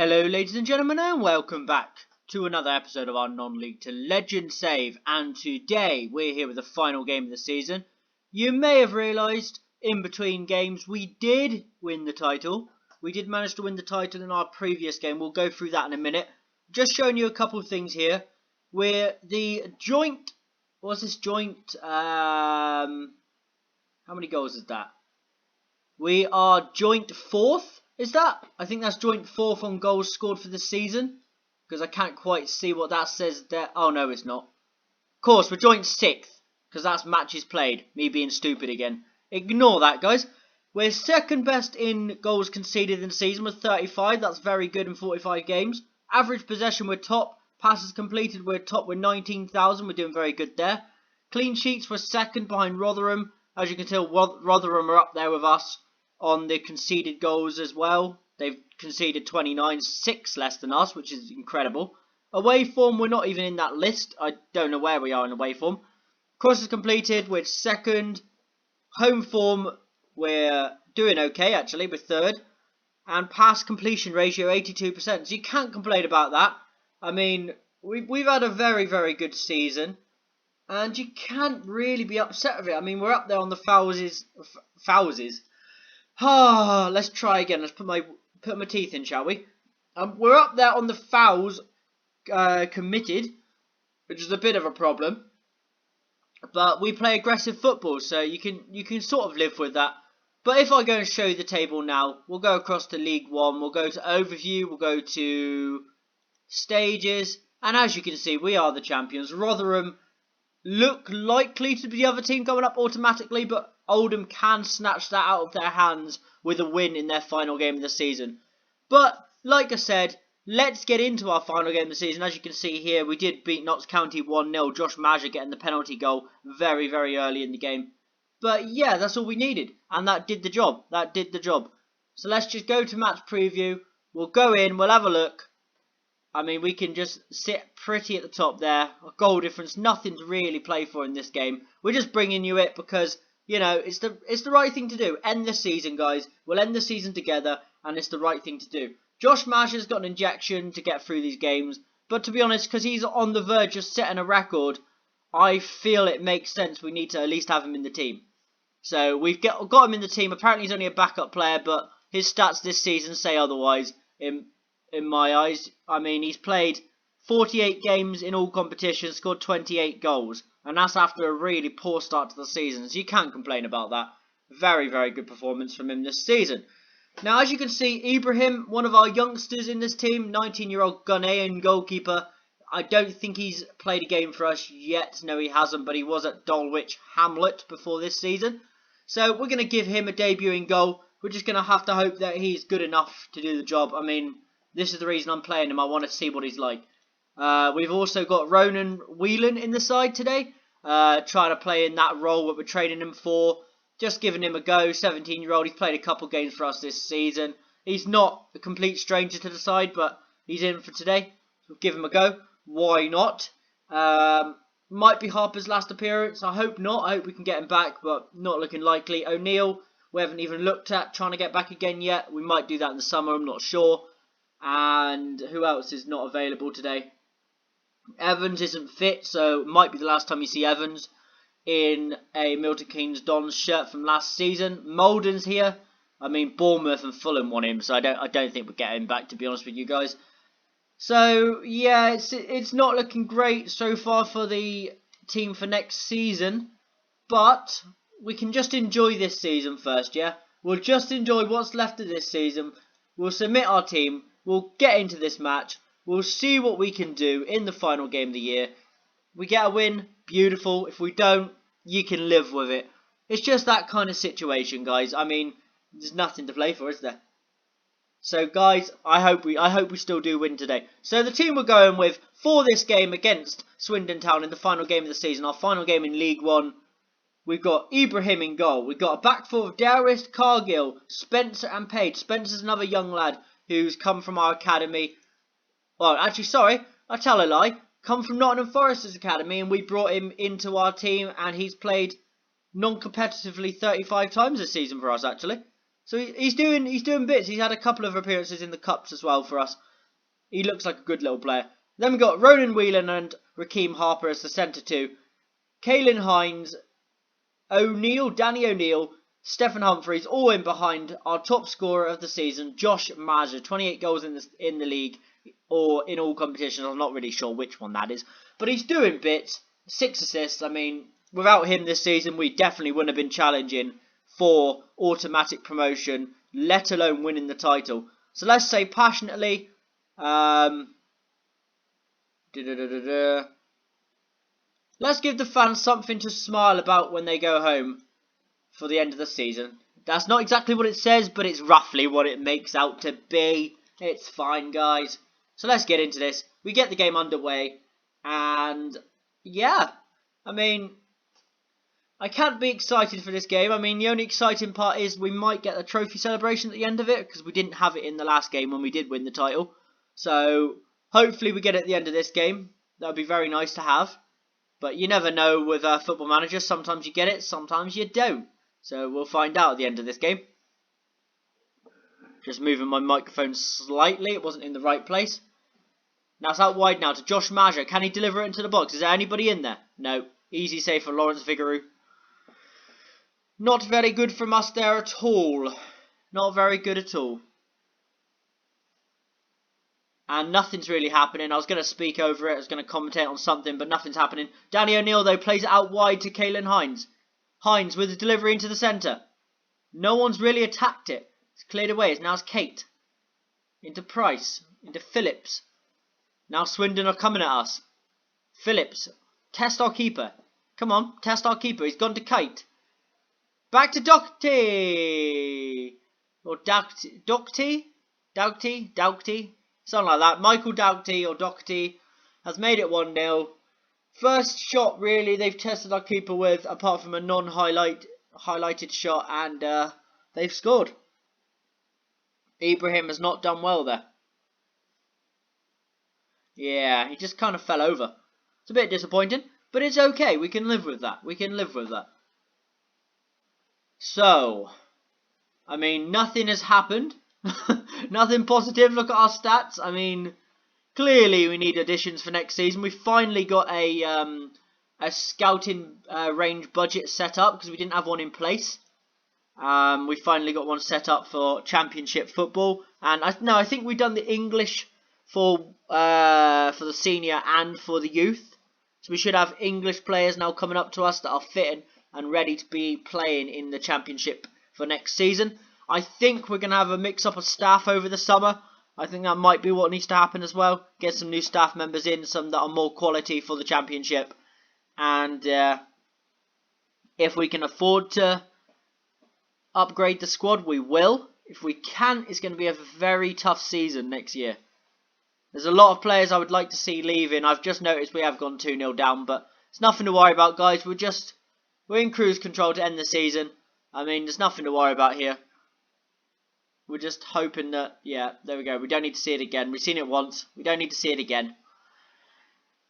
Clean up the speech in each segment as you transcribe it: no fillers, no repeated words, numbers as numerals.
Hello ladies and gentlemen and welcome back to another episode of our non-league to legend save, and today we're here with the final game of the season. You may have realised in between games we did win the title. We did manage to win the title in our previous game. We'll go through that in a minute. Just showing you a couple of things here. We're the joint, what's this joint, how many goals is that? We are joint fourth. Is that? I think that's joint fourth on goals scored for the season. Because I can't quite see what that says there. Oh, no, it's not. Of course, we're joint sixth. Because that's matches played. Me being stupid again. Ignore that, guys. We're second best in goals conceded in the season with 35. That's very good in 45 games. Average possession, we're top. Passes completed, we're top with 19,000. We're doing very good there. Clean sheets, we're second behind Rotherham. As you can tell, Rotherham are up there with us on the conceded goals as well. They've conceded 29, 6 less than us, which is incredible. Away form, we're not even in that list. I don't know where we are in away form. Crosses completed, we're second. Home form, we're doing okay actually, we're third. And pass completion ratio, 82%. So you can't complain about that. I mean, we've had a very, very good season. And you can't really be upset with it. I mean, we're up there on the fouls. Let's try again. Let's put my teeth in, shall we? We're up there on the fouls committed, which is a bit of a problem. But we play aggressive football, so you can sort of live with that. But if I go and show you the table now, we'll go across to League One. We'll go to Overview. We'll go to Stages, and as you can see, we are the champions. Rotherham look likely to be the other team coming up automatically, but Oldham can snatch that out of their hands with a win in their final game of the season. But, like I said, let's get into our final game of the season. As you can see here, we did beat Notts County 1-0. Josh Maja getting the penalty goal very, very early in the game. But yeah, that's all we needed, and that did the job. So let's just go to match preview. We'll go in, we'll have a look. I mean, we can just sit pretty at the top there. A goal difference, nothing to really play for in this game. We're just bringing you it because, you know, it's the right thing to do. End the season, guys. We'll end the season together, and it's the right thing to do. Josh Maja's got an injection to get through these games. But to be honest, because he's on the verge of setting a record, I feel it makes sense we need to at least have him in the team. So we've got him in the team. Apparently he's only a backup player, but his stats this season say otherwise in my eyes. I mean, he's played 48 games in all competitions, scored 28 goals. And that's after a really poor start to the season. So you can't complain about that. Very, very good performance from him this season. Now, as you can see, Ibrahim, one of our youngsters in this team, 19-year-old Ghanaian goalkeeper. I don't think he's played a game for us yet. No, he hasn't, but he was at Dulwich Hamlet before this season. So we're going to give him a debuting goal. We're just going to have to hope that he's good enough to do the job. I mean, this is the reason I'm playing him. I want to see what he's like. We've also got Ronan Whelan in the side today. Trying to play in that role that we're training him for. Just giving him a go. 17-year-old. He's played a couple games for us this season. He's not a complete stranger to the side, but he's in for today. We'll give him a go. Why not? Might be Harper's last appearance. I hope not. I hope we can get him back, but not looking likely. O'Neill, we haven't even looked at trying to get back again yet. We might do that in the summer. I'm not sure. And who else is not available today? Evans isn't fit, so it might be the last time you see Evans in a Milton Keynes Dons shirt from last season. Molden's here. I mean, Bournemouth and Fulham want him, so I don't think we'll get him back, to be honest with you guys. So, yeah, it's not looking great so far for the team for next season. But we can just enjoy this season first, yeah? We'll just enjoy what's left of this season. We'll submit our team. We'll get into this match. We'll see what we can do in the final game of the year. We get a win, beautiful. If we don't, you can live with it. It's just that kind of situation, guys. I mean, there's nothing to play for, is there? So, guys, I hope we still do win today. So, the team we're going with for this game against Swindon Town in the final game of the season, our final game in League One, we've got Ibrahim in goal. We've got a back four of Darius, Cargill, Spencer and Page. Spencer's another young lad who's come from our academy. Well, actually, sorry, I tell a lie. Come from Nottingham Forest's academy, and we brought him into our team, and he's played non-competitively 35 times this season for us, actually. So he's doing bits. He's had a couple of appearances in the cups as well for us. He looks like a good little player. Then we got Ronan Whelan and Raheem Harper as the centre two. Caelan Hines, Danny O'Neill, Stephen Humphreys, all in behind our top scorer of the season, Josh Maja, 28 goals in the league, or in all competitions. I'm not really sure which one that is. But he's doing bits. 6 assists. I mean, without him this season, we definitely wouldn't have been challenging for automatic promotion, let alone winning the title. So let's say passionately, let's give the fans something to smile about when they go home for the end of the season. That's not exactly what it says, but it's roughly what it makes out to be. It's fine, guys. So let's get into this. We get the game underway, and yeah, I mean, I can't be excited for this game. I mean, the only exciting part is we might get a trophy celebration at the end of it, because we didn't have it in the last game when we did win the title. So hopefully we get it at the end of this game. That would be very nice to have. But you never know with Football Manager. Sometimes you get it, sometimes you don't. So we'll find out at the end of this game. Just moving my microphone slightly. It wasn't in the right place. Now it's out wide now to Josh Maja. Can he deliver it into the box? Is there anybody in there? No. Easy save for Lawrence Vigouroux. Not very good from us there at all. Not very good at all. And nothing's really happening. I was going to speak over it. I was going to commentate on something, but nothing's happening. Danny O'Neill, though, plays it out wide to Caelan Hines. Hines with the delivery into the centre. No one's really attacked it. It's cleared away. Now it's Kate. Into Price. Into Phillips. Now Swindon are coming at us. Phillips. Test our keeper. Come on. Test our keeper. He's gone to Kite. Back to Dougherty. Or Dougherty? Dougherty? Something like that. Michael Dougherty or Dougherty has made it 1-0. First shot, really, they've tested our keeper with, apart from a non-highlighted shot, and they've scored. Ibrahim has not done well there. Yeah, he just kind of fell over. It's a bit disappointing, but it's okay. We can live with that. We can live with that. So, I mean, nothing has happened. Nothing positive. Look at our stats. I mean, clearly we need additions for next season. We finally got a scouting range budget set up because we didn't have one in place. We finally got one set up for Championship football, and I think we've done the English for the senior and for the youth. So we should have English players now coming up to us that are fit and ready to be playing in the Championship for next season. I think we're going to have a mix-up of staff over the summer. I think that might be what needs to happen as well. Get some new staff members in, some that are more quality for the Championship. And if we can afford to upgrade the squad, we will. If we can't, it's going to be a very tough season next year. There's a lot of players I would like to see leaving. I've just noticed we have gone 2-0 down, but it's nothing to worry about, guys. We're in cruise control to end the season. I mean, there's nothing to worry about here. We're just hoping that, yeah, there we go. We don't need to see it again. We've seen it once. We don't need to see it again.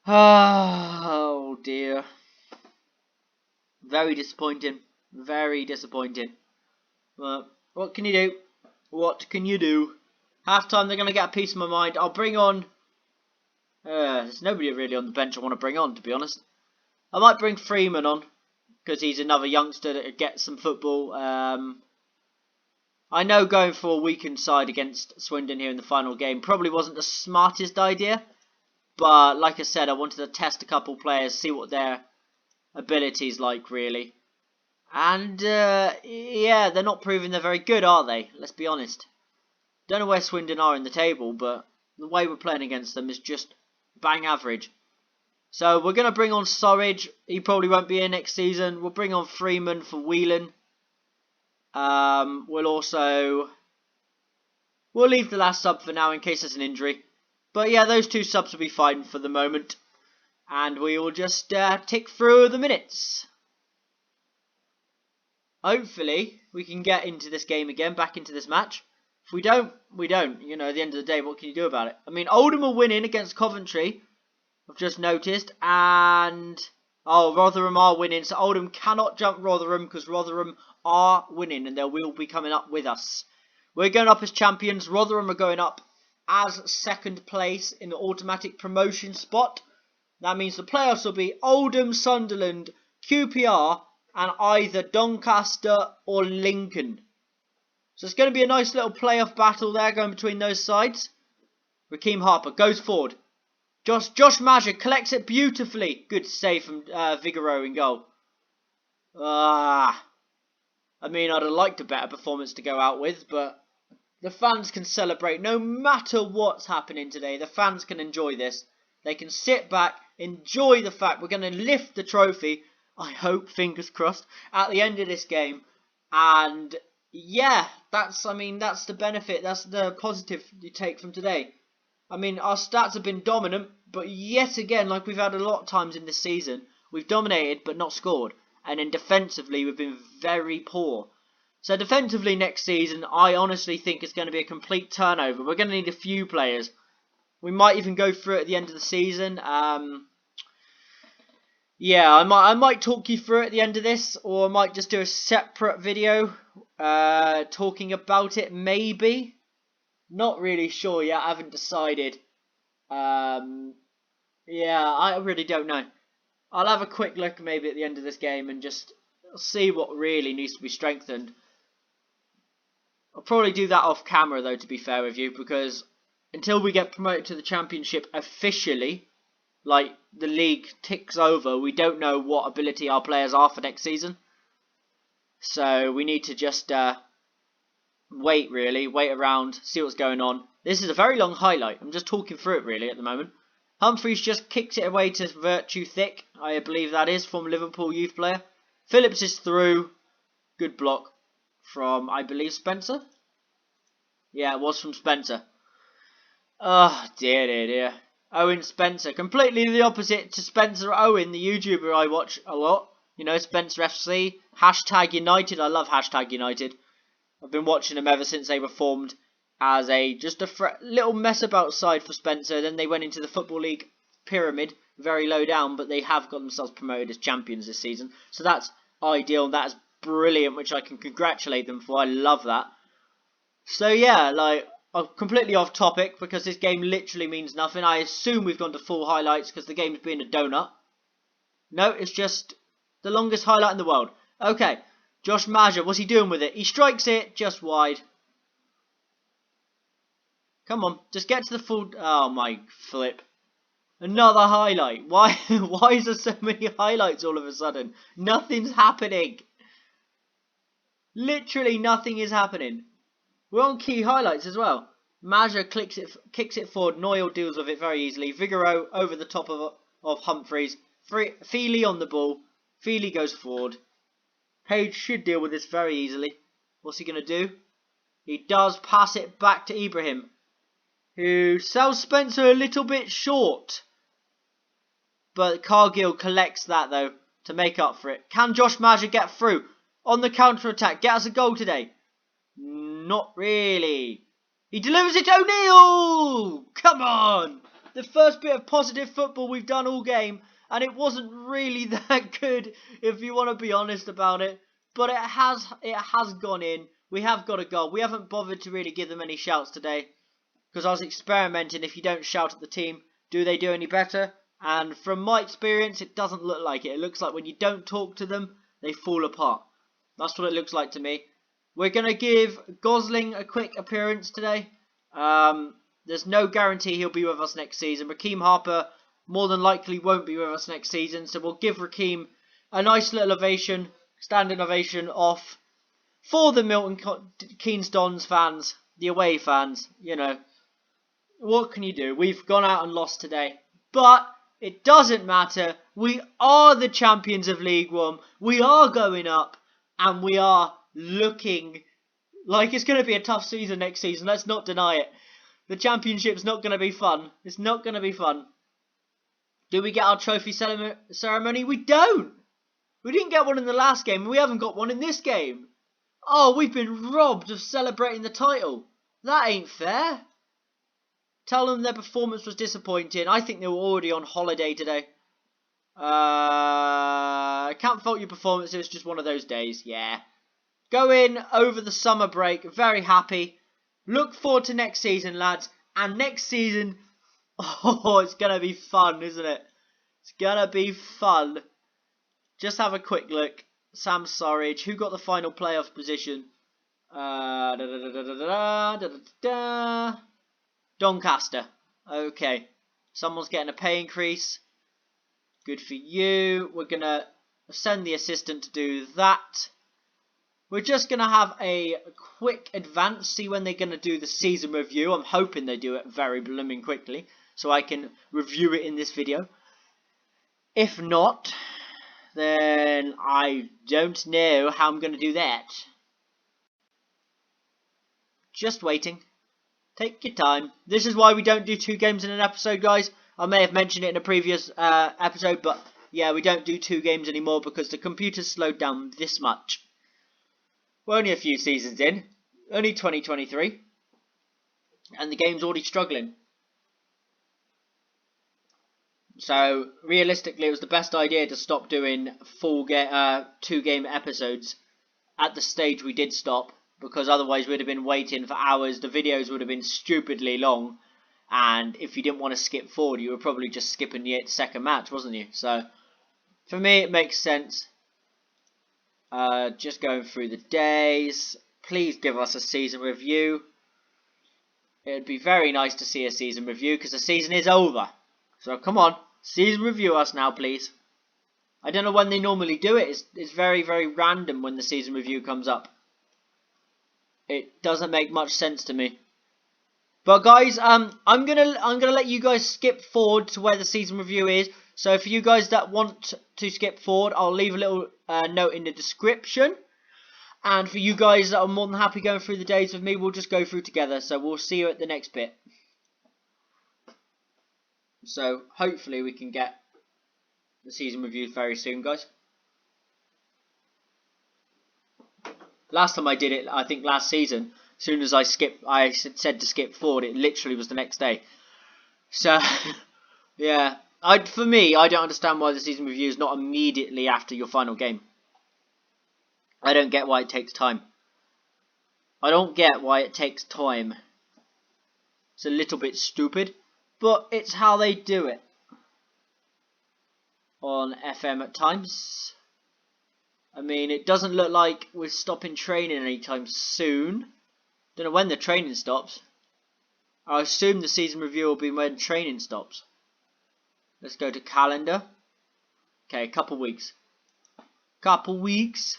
Oh, dear. Very disappointing. Very disappointing. Well, what can you do? What can you do? Half time, they're going to get a piece of my mind. I'll bring on... there's nobody really on the bench I want to bring on, to be honest. I might bring Freeman on, because he's another youngster that gets some football. I know going for a weakened side against Swindon here in the final game probably wasn't the smartest idea. But like I said, I wanted to test a couple players, see what their ability's like, really. And, yeah, they're not proving they're very good, are they? Let's be honest. Don't know where Swindon are in the table, but the way we're playing against them is just bang average. So we're going to bring on Surridge. He probably won't be here next season. We'll bring on Freeman for Whelan. We'll leave the last sub for now in case there's an injury. But yeah, those two subs will be fine for the moment. And we will just tick through the minutes. Hopefully, we can get into this game again, back into this match. If we don't, we don't. You know, at the end of the day, what can you do about it? I mean, Oldham are winning against Coventry. I've just noticed. And... oh, Rotherham are winning. So Oldham cannot jump Rotherham because Rotherham are winning and they will be coming up with us. We're going up as champions. Rotherham are going up as second place in the automatic promotion spot. That means the playoffs will be Oldham, Sunderland, QPR, and either Doncaster or Lincoln. So it's going to be a nice little playoff battle there going between those sides. Raheem Harper goes forward. Josh Maja collects it beautifully. Good save from Vigouroux in goal. I mean, I'd have liked a better performance to go out with, but the fans can celebrate no matter what's happening today. The fans can enjoy this. They can sit back, enjoy the fact we're going to lift the trophy, I hope, fingers crossed, at the end of this game. And yeah, that's the benefit, that's the positive you take from today. I mean, our stats have been dominant, but yet again, like we've had a lot of times in this season, we've dominated but not scored. And then defensively, we've been very poor. So defensively next season, I honestly think it's going to be a complete turnover. We're going to need a few players. We might even go through it at the end of the season. Yeah, I might talk you through it at the end of this, or I might just do a separate video talking about it, maybe. Not really sure yet, I haven't decided. Yeah, I really don't know. I'll have a quick look maybe at the end of this game and just see what really needs to be strengthened. I'll probably do that off camera though, to be fair with you, because until we get promoted to the Championship officially, like the league ticks over, we don't know what ability our players are for next season. So we need to just wait around, see what's going on. This is a very long highlight. I'm just talking through it really at the moment. Humphreys just kicks it away to Virtue Thick, I believe that is, from Liverpool youth player. Phillips is through. Good block from, I believe, Spencer? Yeah, it was from Spencer. Oh, dear. Owen Spencer. Completely the opposite to Spencer Owen, the YouTuber I watch a lot. You know, Spencer FC. Hashtag United. I love Hashtag United. I've been watching them ever since they were formed as just a little mess about side for Spencer. Then they went into the Football League pyramid, very low down, but they have got themselves promoted as champions this season. So that's ideal, and that's brilliant, which I can congratulate them for. I love that. So yeah, like, I'm completely off topic because this game literally means nothing. I assume we've gone to full highlights because the game's being a donut. No, it's just the longest highlight in the world. Okay, Josh Maja, what's he doing with it? He strikes it just wide. Come on, just get to the full... Oh my flip. Another highlight. Why is there so many highlights all of a sudden? Nothing's happening. Literally nothing is happening. We're on key highlights as well. Maja kicks it forward. Noyle deals with it very easily. Vigouroux over the top of Humphreys. Feely on the ball. Feely goes forward. Page should deal with this very easily. What's he going to do? He does pass it back to Ibrahim, who sells Spencer a little bit short. But Cargill collects that though to make up for it. Can Josh Maja get through on the counter-attack? Get us a goal today? Not really. He delivers it to O'Neill! Come on! The first bit of positive football we've done all game, and it wasn't really that good if you want to be honest about it. But it has gone in. We have got a goal. We haven't bothered to really give them any shouts today, because I was experimenting. If you don't shout at the team, do they do any better? And from my experience, it doesn't look like it. It looks like when you don't talk to them, they fall apart. That's what it looks like to me. We're going to give Gosling a quick appearance today. There's no guarantee he'll be with us next season. Raheem Harper more than likely won't be with us next season. So we'll give Raheem a nice little ovation, standing ovation off for the Milton Keynes Dons fans, the away fans. You know, what can you do? We've gone out and lost today. But it doesn't matter. We are the champions of League One. We are going up, and we are looking like it's going to be a tough season next season. Let's not deny it. The Championship's not going to be fun. It's not going to be fun. Do we get our trophy ceremony? We don't. We didn't get one in the last game, and we haven't got one in this game. Oh, we've been robbed of celebrating the title. That ain't fair. Tell them their performance was disappointing. I think they were already on holiday today. I can't fault your performance. It was just one of those days. Yeah. Go in over the summer break. Very happy. Look forward to next season, lads. And next season, oh, it's going to be fun, isn't it? It's going to be fun. Just have a quick look. Sam Surridge, who got the final playoff position? Doncaster. Okay. Someone's getting a pay increase. Good for you. We're going to send the assistant to do that. We're just going to have a quick advance, see when they're going to do the season review. I'm hoping they do it very blooming quickly, so I can review it in this video. If not, then I don't know how I'm going to do that. Just waiting. Take your time. This is why we don't do 2 games in an episode, guys. I may have mentioned it in a previous episode, but yeah, we don't do 2 games anymore because the computer's slowed down this much. We're only a few seasons in, only 2023, and the game's already struggling. So, realistically, it was the best idea to stop doing 2-game episodes at the stage we did stop, because otherwise we'd have been waiting for hours, the videos would have been stupidly long, and if you didn't want to skip forward, you were probably just skipping the 8-second match, wasn't you? So, for me, it makes sense. Just going through the days. Please give us a season review. It'd be very nice to see a season review because the season is over. So come on, season review us now, please. I don't know when they normally do it. It's very, very random when the season review comes up. It doesn't make much sense to me. But guys, I'm gonna let you guys skip forward to where the season review is. So for you guys that want to skip forward, I'll leave a little note in the description. And for you guys that are more than happy going through the days with me, we'll just go through together. So we'll see you at the next bit. So hopefully we can get the season review very soon, guys. Last time I did it, I think last season, as soon as I said to skip forward, it literally was the next day. So, yeah. For me, I don't understand why the season review is not immediately after your final game. I don't get why it takes time. I don't get why it takes time. It's a little bit stupid, but it's how they do it on FM at times. I mean, it doesn't look like we're stopping training anytime soon. Don't know when the training stops. I assume the season review will be when training stops. Let's go to calendar. Okay, a couple weeks. Couple weeks.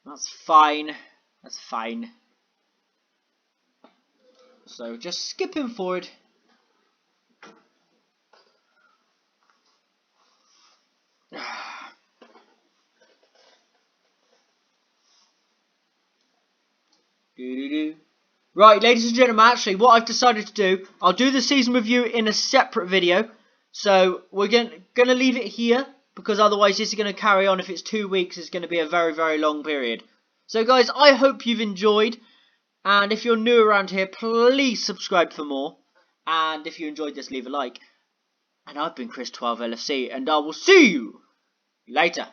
That's fine. That's fine. So just skipping forward. Right, ladies and gentlemen, actually, what I've decided to do, I'll do the season review in a separate video. So we're going to leave it here, because otherwise this is going to carry on. If it's 2 weeks, it's going to be a very, very long period. So guys, I hope you've enjoyed. And if you're new around here, please subscribe for more. And if you enjoyed this, leave a like. And I've been Chris12LFC, and I will see you later.